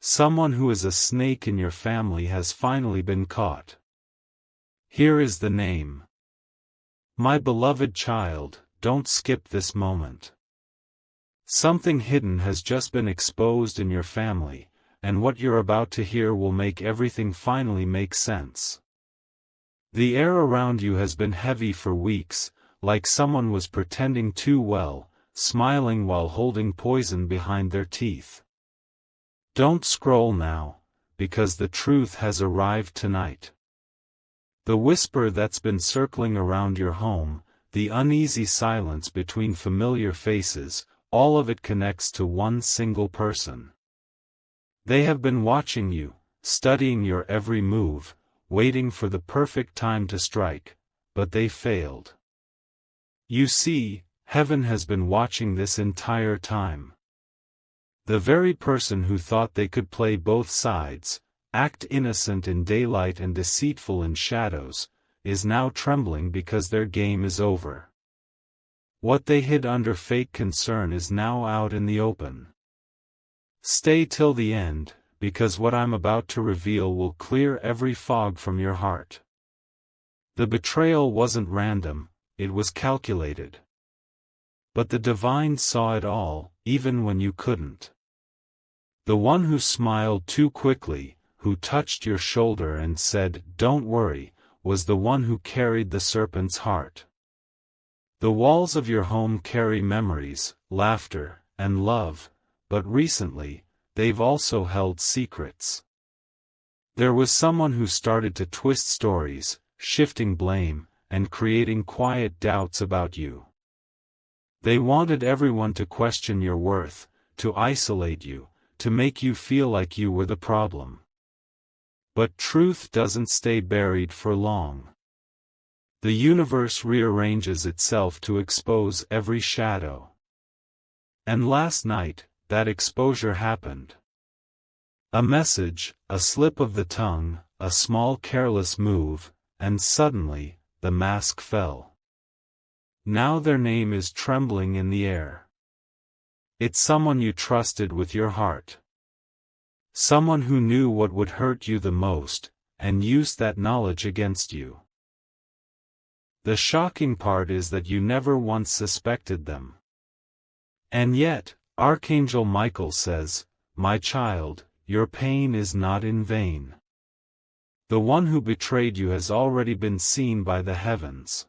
Someone who is a snake in your family has finally been caught. Here is the name. My beloved child, don't skip this moment. Something hidden has just been exposed in your family, and what you're about to hear will make everything finally make sense. The air around you has been heavy for weeks, like someone was pretending too well, smiling while holding poison behind their teeth. Don't scroll now, because the truth has arrived tonight. The whisper that's been circling around your home, the uneasy silence between familiar faces, all of it connects to one single person. They have been watching you, studying your every move, waiting for the perfect time to strike, but they failed. You see, heaven has been watching this entire time. The very person who thought they could play both sides, act innocent in daylight and deceitful in shadows, is now trembling because their game is over. What they hid under fake concern is now out in the open. Stay till the end, because what I'm about to reveal will clear every fog from your heart. The betrayal wasn't random, it was calculated. But the divine saw it all, even when you couldn't. The one who smiled too quickly, who touched your shoulder and said, "Don't worry," was the one who carried the serpent's heart. The walls of your home carry memories, laughter, and love, but recently, they've also held secrets. There was someone who started to twist stories, shifting blame, and creating quiet doubts about you. They wanted everyone to question your worth, to isolate you, to make you feel like you were the problem. But truth doesn't stay buried for long. The universe rearranges itself to expose every shadow. And last night, that exposure happened. A message, a slip of the tongue, a small careless move, and suddenly, the mask fell. Now their name is trembling in the air. It's someone you trusted with your heart. Someone who knew what would hurt you the most, and used that knowledge against you. The shocking part is that you never once suspected them. And yet, Archangel Michael says, "My child, your pain is not in vain. The one who betrayed you has already been seen by the heavens.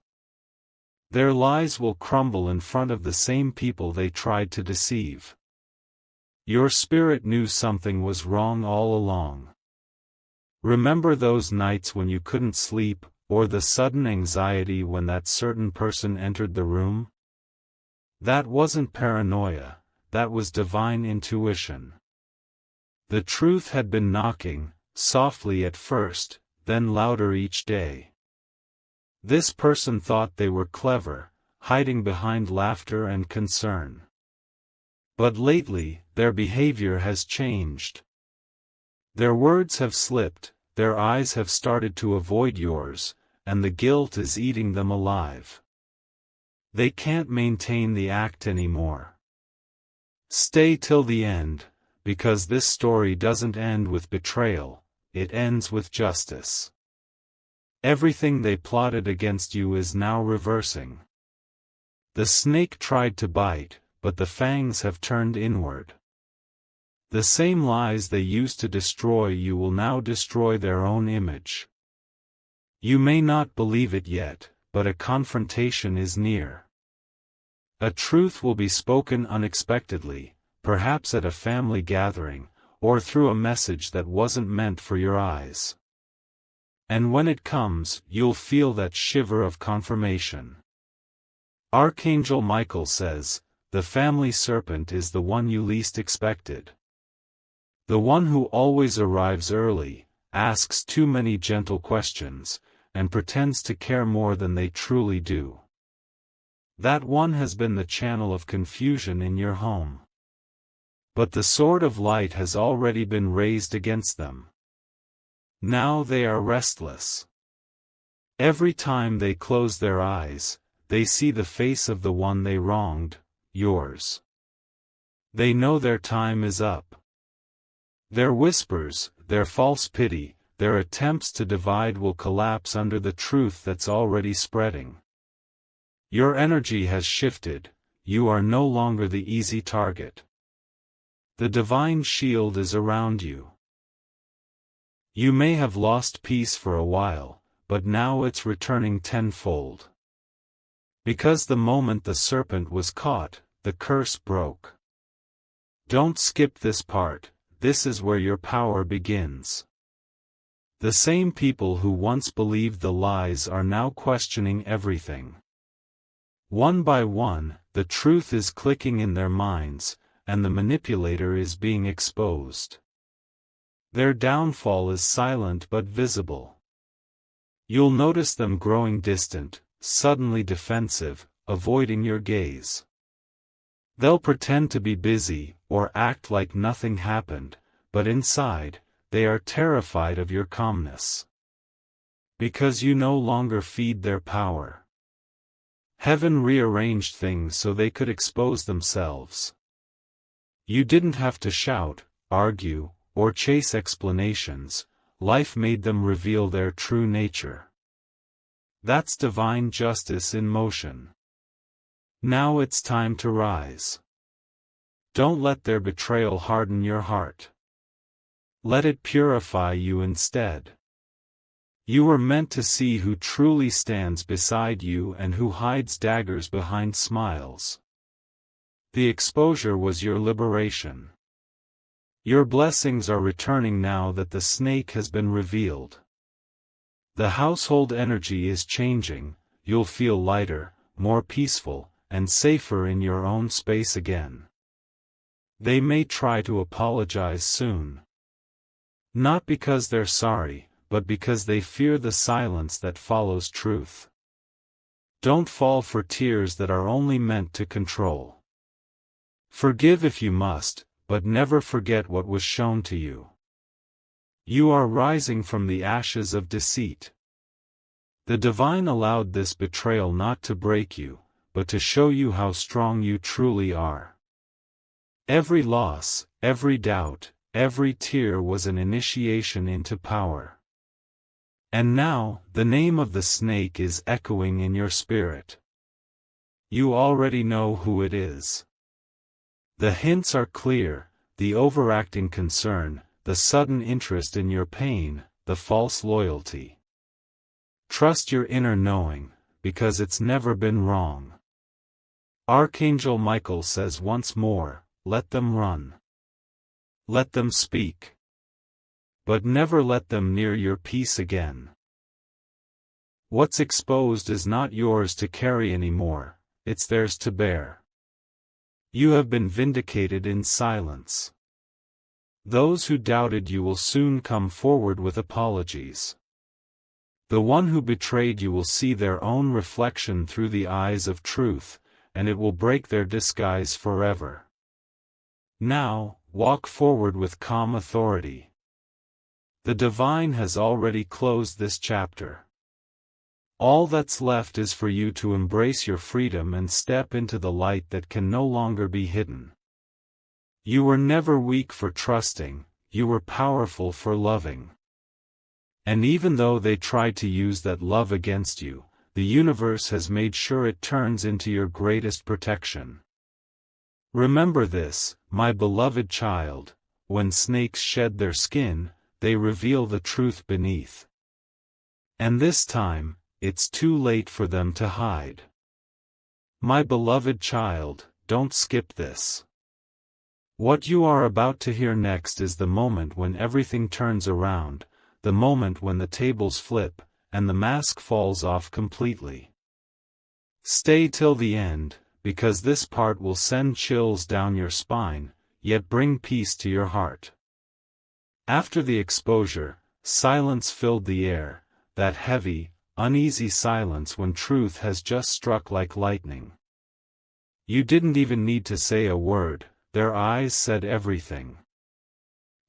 Their lies will crumble in front of the same people they tried to deceive. Your spirit knew something was wrong all along. Remember those nights when you couldn't sleep, or the sudden anxiety when that certain person entered the room? That wasn't paranoia, that was divine intuition. The truth had been knocking, softly at first, then louder each day. This person thought they were clever, hiding behind laughter and concern. But lately, their behavior has changed. Their words have slipped, their eyes have started to avoid yours, and the guilt is eating them alive. They can't maintain the act anymore. Stay till the end, because this story doesn't end with betrayal, it ends with justice. Everything they plotted against you is now reversing. The snake tried to bite, but the fangs have turned inward. The same lies they used to destroy you will now destroy their own image. You may not believe it yet, but a confrontation is near. A truth will be spoken unexpectedly, perhaps at a family gathering, or through a message that wasn't meant for your eyes. And when it comes, you'll feel that shiver of confirmation. Archangel Michael says, the family serpent is the one you least expected. The one who always arrives early, asks too many gentle questions, and pretends to care more than they truly do. That one has been the channel of confusion in your home. But the sword of light has already been raised against them. Now they are restless. Every time they close their eyes, they see the face of the one they wronged, yours. They know their time is up. Their whispers, their false pity, their attempts to divide will collapse under the truth that's already spreading. Your energy has shifted, you are no longer the easy target. The divine shield is around you. You may have lost peace for a while, but now it's returning tenfold. Because the moment the serpent was caught, the curse broke. Don't skip this part, this is where your power begins. The same people who once believed the lies are now questioning everything. One by one, the truth is clicking in their minds, and the manipulator is being exposed. Their downfall is silent but visible. You'll notice them growing distant, suddenly defensive, avoiding your gaze. They'll pretend to be busy, or act like nothing happened, but inside, they are terrified of your calmness. Because you no longer feed their power. Heaven rearranged things so they could expose themselves. You didn't have to shout, argue, or chase explanations, life made them reveal their true nature. That's divine justice in motion. Now it's time to rise. Don't let their betrayal harden your heart. Let it purify you instead. You were meant to see who truly stands beside you and who hides daggers behind smiles. The exposure was your liberation. Your blessings are returning now that the snake has been revealed. The household energy is changing, you'll feel lighter, more peaceful, and safer in your own space again. They may try to apologize soon. Not because they're sorry, but because they fear the silence that follows truth. Don't fall for tears that are only meant to control. Forgive if you must, but never forget what was shown to you. You are rising from the ashes of deceit. The divine allowed this betrayal not to break you, but to show you how strong you truly are. Every loss, every doubt, every tear was an initiation into power. And now, the name of the snake is echoing in your spirit. You already know who it is. The hints are clear, the overacting concern, the sudden interest in your pain, the false loyalty. Trust your inner knowing, because it's never been wrong. Archangel Michael says once more, let them run. Let them speak. But never let them near your peace again. What's exposed is not yours to carry anymore, it's theirs to bear. You have been vindicated in silence. Those who doubted you will soon come forward with apologies. The one who betrayed you will see their own reflection through the eyes of truth, and it will break their disguise forever. Now, walk forward with calm authority. The divine has already closed this chapter. All that's left is for you to embrace your freedom and step into the light that can no longer be hidden. You were never weak for trusting, you were powerful for loving. And even though they tried to use that love against you, the universe has made sure it turns into your greatest protection. Remember this, my beloved child, when snakes shed their skin, they reveal the truth beneath. And this time, it's too late for them to hide. My beloved child, don't skip this. What you are about to hear next is the moment when everything turns around, the moment when the tables flip, and the mask falls off completely. Stay till the end, because this part will send chills down your spine, yet bring peace to your heart. After the exposure, silence filled the air, that heavy, uneasy silence when truth has just struck like lightning. You didn't even need to say a word, their eyes said everything.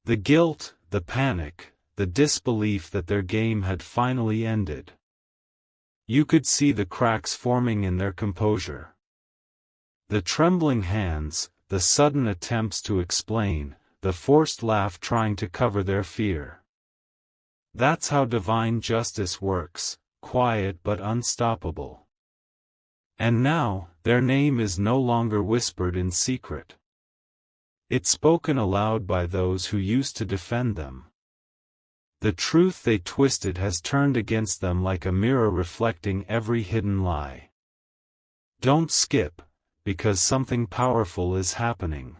The guilt, the panic, the disbelief that their game had finally ended. You could see the cracks forming in their composure. The trembling hands, the sudden attempts to explain, the forced laugh trying to cover their fear. That's how divine justice works, quiet but unstoppable. And now, their name is no longer whispered in secret. It's spoken aloud by those who used to defend them. The truth they twisted has turned against them like a mirror reflecting every hidden lie. Don't skip, because something powerful is happening.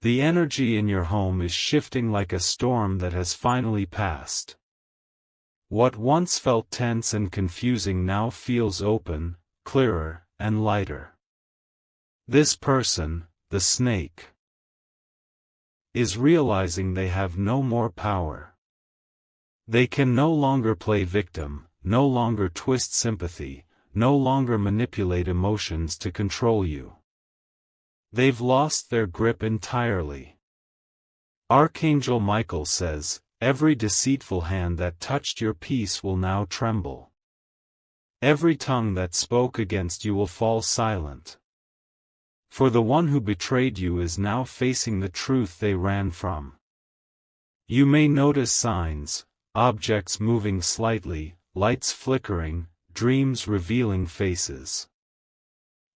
The energy in your home is shifting like a storm that has finally passed. What once felt tense and confusing now feels open, clearer, and lighter. This person, the snake, is realizing they have no more power. They can no longer play victim, no longer twist sympathy, no longer manipulate emotions to control you. They've lost their grip entirely. Archangel Michael says, "Every deceitful hand that touched your peace will now tremble. Every tongue that spoke against you will fall silent. For the one who betrayed you is now facing the truth they ran from." You may notice signs, objects moving slightly, lights flickering, dreams revealing faces.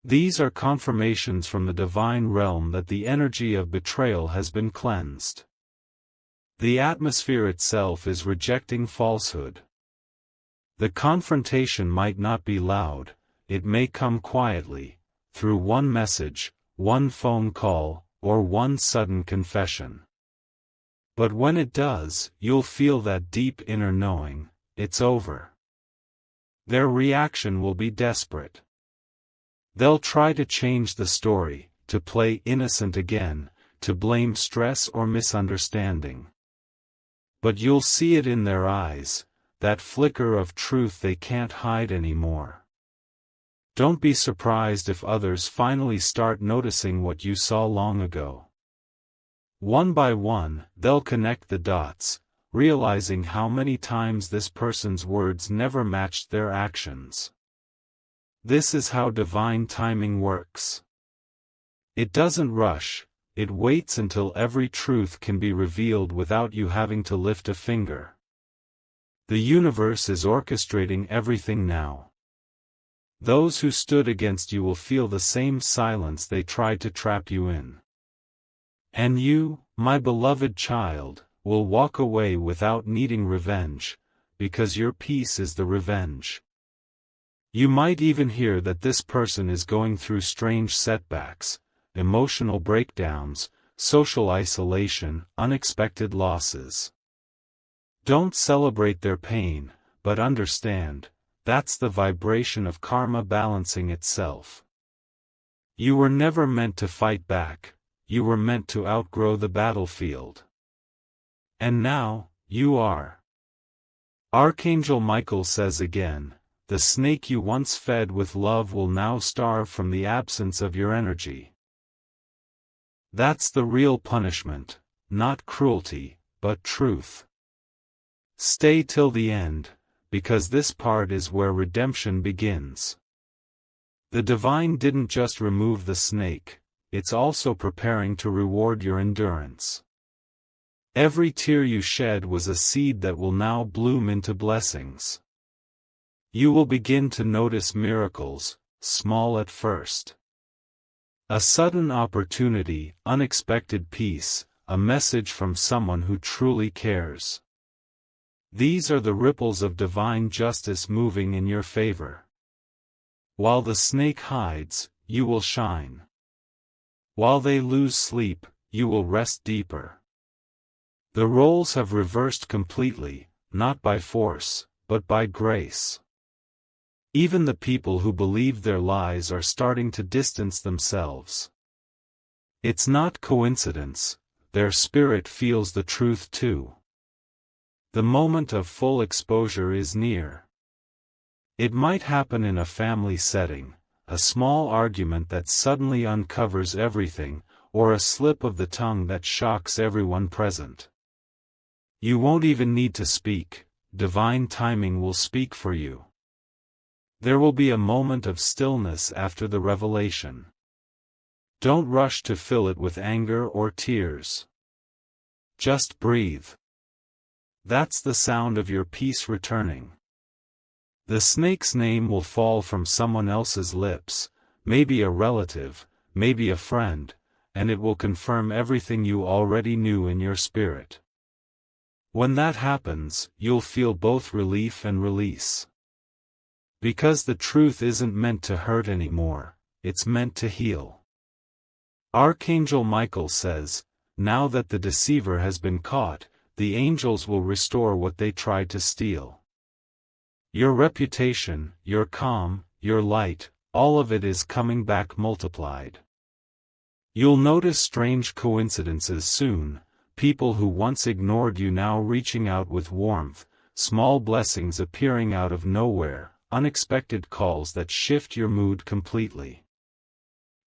These are confirmations from the divine realm that the energy of betrayal has been cleansed. The atmosphere itself is rejecting falsehood. The confrontation might not be loud, it may come quietly, through one message, one phone call, or one sudden confession. But when it does, you'll feel that deep inner knowing, it's over. Their reaction will be desperate. They'll try to change the story, to play innocent again, to blame stress or misunderstanding. But you'll see it in their eyes, that flicker of truth they can't hide anymore. Don't be surprised if others finally start noticing what you saw long ago. One by one, they'll connect the dots, realizing how many times this person's words never matched their actions. This is how divine timing works. It doesn't rush, it waits until every truth can be revealed without you having to lift a finger. The universe is orchestrating everything now. Those who stood against you will feel the same silence they tried to trap you in. And you, my beloved child, will walk away without needing revenge, because your peace is the revenge. You might even hear that this person is going through strange setbacks, emotional breakdowns, social isolation, unexpected losses. Don't celebrate their pain, but understand, that's the vibration of karma balancing itself. You were never meant to fight back, you were meant to outgrow the battlefield. And now, you are. Archangel Michael says again, the snake you once fed with love will now starve from the absence of your energy. That's the real punishment, not cruelty, but truth. Stay till the end, because this part is where redemption begins. The divine didn't just remove the snake, it's also preparing to reward your endurance. Every tear you shed was a seed that will now bloom into blessings. You will begin to notice miracles, small at first. A sudden opportunity, unexpected peace, a message from someone who truly cares. These are the ripples of divine justice moving in your favor. While the snake hides, you will shine. While they lose sleep, you will rest deeper. The roles have reversed completely, not by force, but by grace. Even the people who believed their lies are starting to distance themselves. It's not coincidence, their spirit feels the truth too. The moment of full exposure is near. It might happen in a family setting, a small argument that suddenly uncovers everything, or a slip of the tongue that shocks everyone present. You won't even need to speak, divine timing will speak for you. There will be a moment of stillness after the revelation. Don't rush to fill it with anger or tears. Just breathe. That's the sound of your peace returning. The snake's name will fall from someone else's lips, maybe a relative, maybe a friend, and it will confirm everything you already knew in your spirit. When that happens, you'll feel both relief and release. Because the truth isn't meant to hurt anymore, it's meant to heal. Archangel Michael says, now that the deceiver has been caught, the angels will restore what they tried to steal. Your reputation, your calm, your light, all of it is coming back multiplied. You'll notice strange coincidences soon, people who once ignored you now reaching out with warmth, small blessings appearing out of nowhere, unexpected calls that shift your mood completely.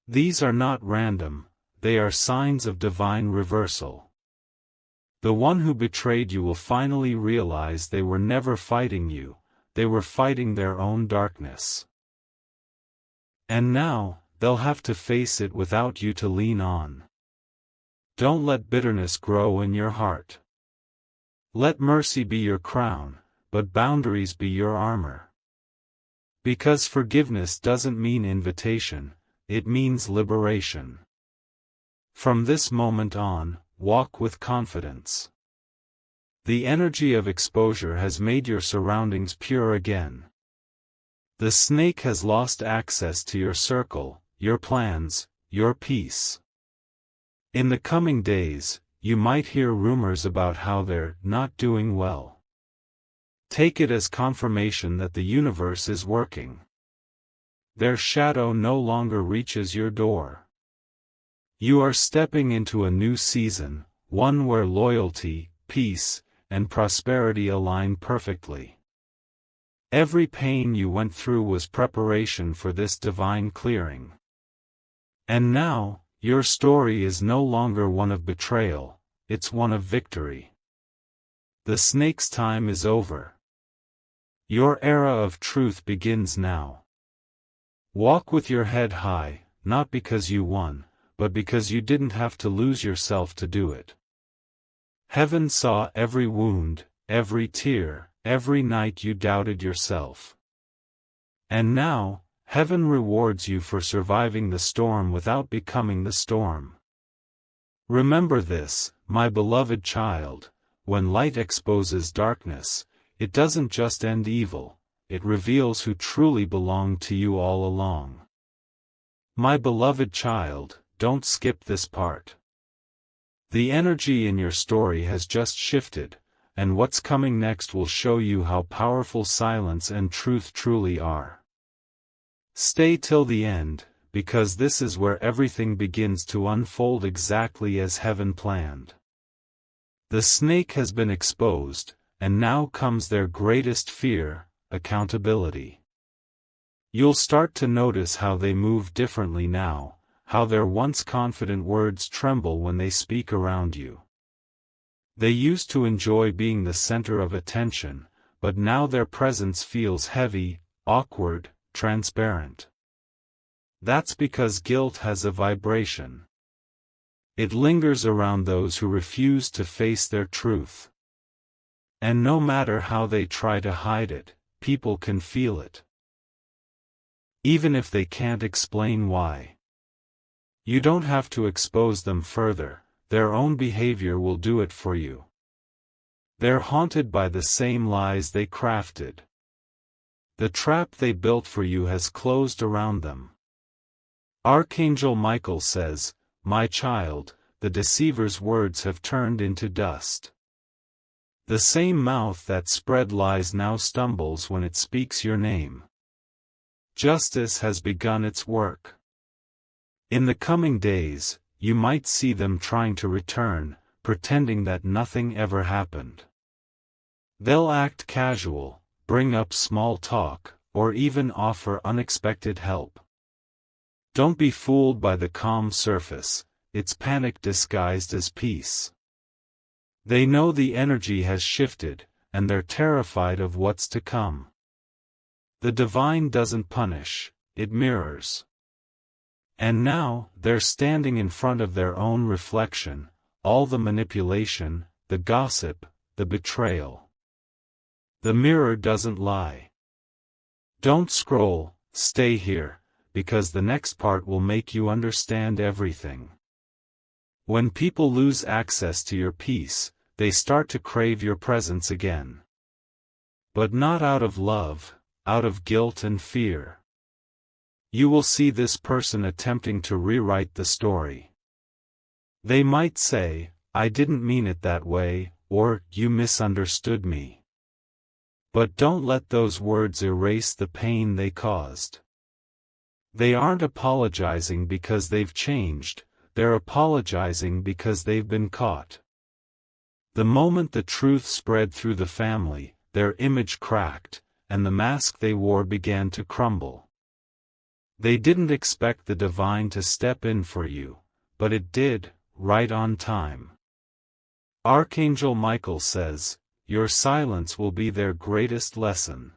These are not random, they are signs of divine reversal. The one who betrayed you will finally realize they were never fighting you, they were fighting their own darkness. And now, they'll have to face it without you to lean on. Don't let bitterness grow in your heart. Let mercy be your crown, but boundaries be your armor. Because forgiveness doesn't mean invitation, it means liberation. From this moment on, walk with confidence. The energy of exposure has made your surroundings pure again. The snake has lost access to your circle, your plans, your peace. In the coming days, you might hear rumors about how they're not doing well. Take it as confirmation that the universe is working. Their shadow no longer reaches your door. You are stepping into a new season, one where loyalty, peace, and prosperity align perfectly. Every pain you went through was preparation for this divine clearing. And now, your story is no longer one of betrayal, it's one of victory. The snake's time is over. Your era of truth begins now. Walk with your head high, not because you won, but because you didn't have to lose yourself to do it. Heaven saw every wound, every tear, every night you doubted yourself. And now, heaven rewards you for surviving the storm without becoming the storm. Remember this, my beloved child, when light exposes darkness, it doesn't just end evil, it reveals who truly belonged to you all along. My beloved child, don't skip this part. The energy in your story has just shifted, and what's coming next will show you how powerful silence and truth truly are. Stay till the end, because this is where everything begins to unfold exactly as heaven planned. The snake has been exposed, and now comes their greatest fear, accountability. You'll start to notice how they move differently now, how their once confident words tremble when they speak around you. They used to enjoy being the center of attention, but now their presence feels heavy, awkward, transparent. That's because guilt has a vibration. It lingers around those who refuse to face their truth. And no matter how they try to hide it, people can feel it. Even if they can't explain why. You don't have to expose them further, their own behavior will do it for you. They're haunted by the same lies they crafted. The trap they built for you has closed around them. Archangel Michael says, my child, the deceiver's words have turned into dust. The same mouth that spread lies now stumbles when it speaks your name. Justice has begun its work. In the coming days, you might see them trying to return, pretending that nothing ever happened. They'll act casual, bring up small talk, or even offer unexpected help. Don't be fooled by the calm surface, it's panic disguised as peace. They know the energy has shifted, and they're terrified of what's to come. The divine doesn't punish, it mirrors. And now, they're standing in front of their own reflection, all the manipulation, the gossip, the betrayal. The mirror doesn't lie. Don't scroll, stay here, because the next part will make you understand everything. When people lose access to your peace, they start to crave your presence again. But not out of love, out of guilt and fear. You will see this person attempting to rewrite the story. They might say, "I didn't mean it that way," or "You misunderstood me." But don't let those words erase the pain they caused. They aren't apologizing because they've changed, they're apologizing because they've been caught. The moment the truth spread through the family, their image cracked, and the mask they wore began to crumble. They didn't expect the divine to step in for you, but it did, right on time. Archangel Michael says, your silence will be their greatest lesson.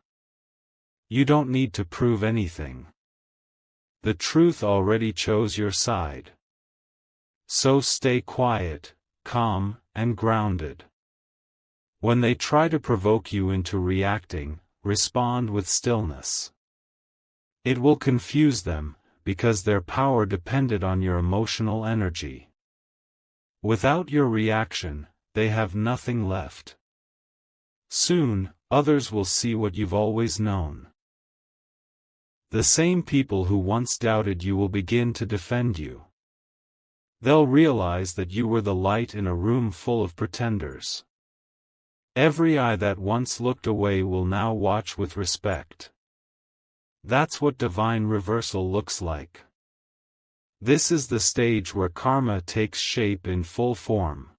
You don't need to prove anything. The truth already chose your side. So stay quiet, calm, and grounded. When they try to provoke you into reacting, respond with stillness. It will confuse them, because their power depended on your emotional energy. Without your reaction, they have nothing left. Soon, others will see what you've always known. The same people who once doubted you will begin to defend you. They'll realize that you were the light in a room full of pretenders. Every eye that once looked away will now watch with respect. That's what divine reversal looks like. This is the stage where karma takes shape in full form.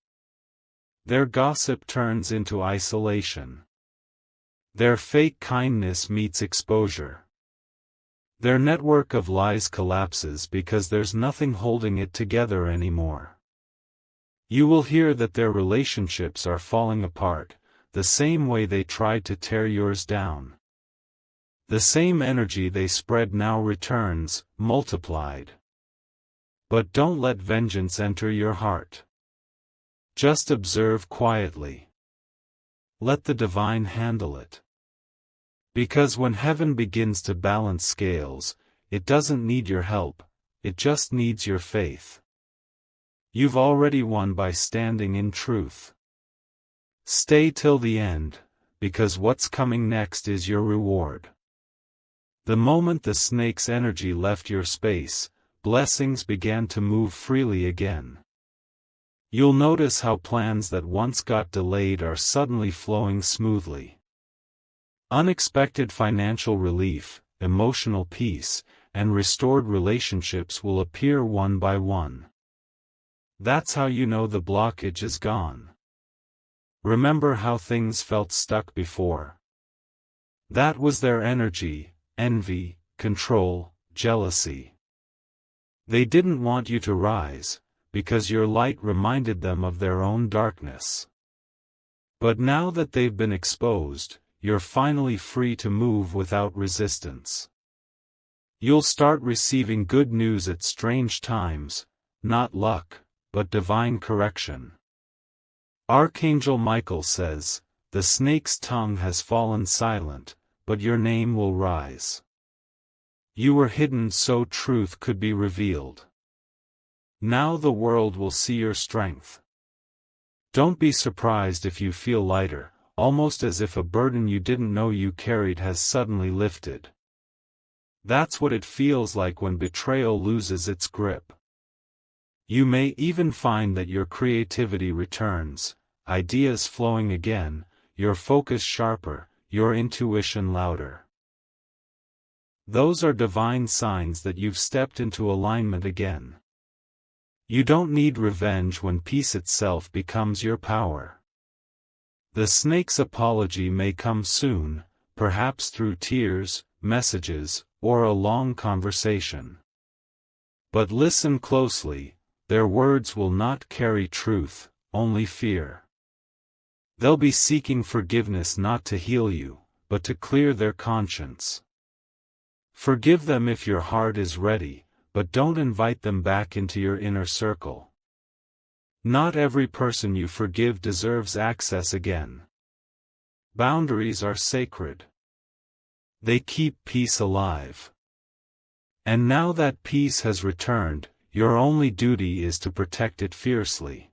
Their gossip turns into isolation. Their fake kindness meets exposure. Their network of lies collapses because there's nothing holding it together anymore. You will hear that their relationships are falling apart, the same way they tried to tear yours down. The same energy they spread now returns, multiplied. But don't let vengeance enter your heart. Just observe quietly. Let the divine handle it. Because when heaven begins to balance scales, it doesn't need your help, it just needs your faith. You've already won by standing in truth. Stay till the end, because what's coming next is your reward. The moment the snake's energy left your space, blessings began to move freely again. You'll notice how plans that once got delayed are suddenly flowing smoothly. Unexpected financial relief, emotional peace, and restored relationships will appear one by one. That's how you know the blockage is gone. Remember how things felt stuck before? That was their energy. Envy, control, jealousy. They didn't want you to rise, because your light reminded them of their own darkness. But now that they've been exposed, you're finally free to move without resistance. You'll start receiving good news at strange times, not luck, but divine correction. Archangel Michael says, the snake's tongue has fallen silent, but your name will rise. You were hidden so truth could be revealed. Now the world will see your strength. Don't be surprised if you feel lighter, almost as if a burden you didn't know you carried has suddenly lifted. That's what it feels like when betrayal loses its grip. You may even find that your creativity returns, ideas flowing again, your focus sharper, your intuition louder. Those are divine signs that you've stepped into alignment again. You don't need revenge when peace itself becomes your power. The snake's apology may come soon, perhaps through tears, messages, or a long conversation. But listen closely, their words will not carry truth, only fear. They'll be seeking forgiveness not to heal you, but to clear their conscience. Forgive them if your heart is ready, but don't invite them back into your inner circle. Not every person you forgive deserves access again. Boundaries are sacred. They keep peace alive. And now that peace has returned, your only duty is to protect it fiercely.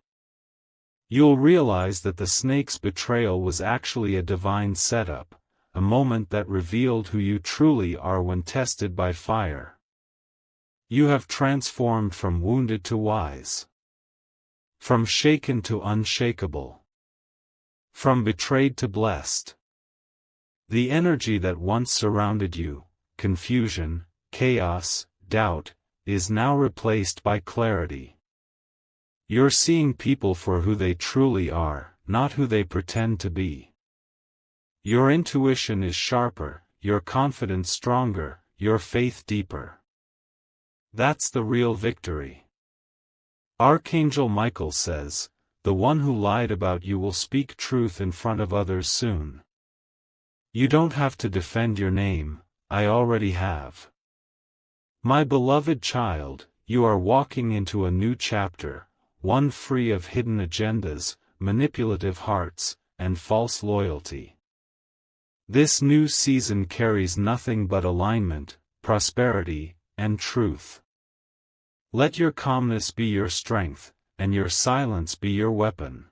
You'll realize that the snake's betrayal was actually a divine setup, a moment that revealed who you truly are when tested by fire. You have transformed from wounded to wise. From shaken to unshakable. From betrayed to blessed. The energy that once surrounded you, confusion, chaos, doubt, is now replaced by clarity. You're seeing people for who they truly are, not who they pretend to be. Your intuition is sharper, your confidence stronger, your faith deeper. That's the real victory. Archangel Michael says, "The one who lied about you will speak truth in front of others soon." You don't have to defend your name, I already have. My beloved child, you are walking into a new chapter, one free of hidden agendas, manipulative hearts, and false loyalty. This new season carries nothing but alignment, prosperity, and truth. Let your calmness be your strength, and your silence be your weapon.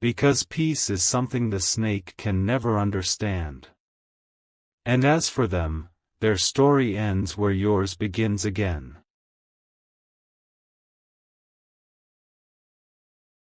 Because peace is something the snake can never understand. And as for them, their story ends where yours begins again.